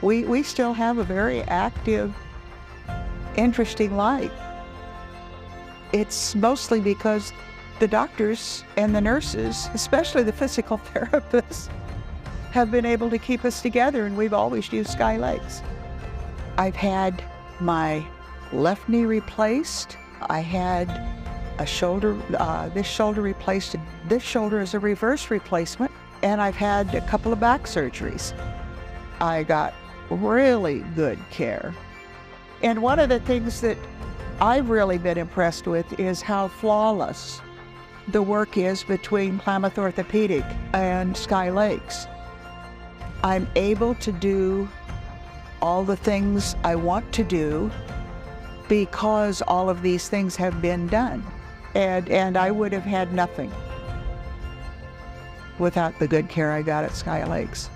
we still have a very active, interesting life. It's mostly because the doctors and the nurses, especially the physical therapists, have been able to keep us together, and we've always used Sky Lakes. I've had my left knee replaced. I had a shoulder, this shoulder replaced. This shoulder is a reverse replacement, and I've had a couple of back surgeries. I got really good care. And one of the things that I've really been impressed with is how flawless the work is between Klamath Orthopedic and Sky Lakes. I'm able to do all the things I want to do because all of these things have been done. And I would have had nothing without the good care I got at Sky Lakes.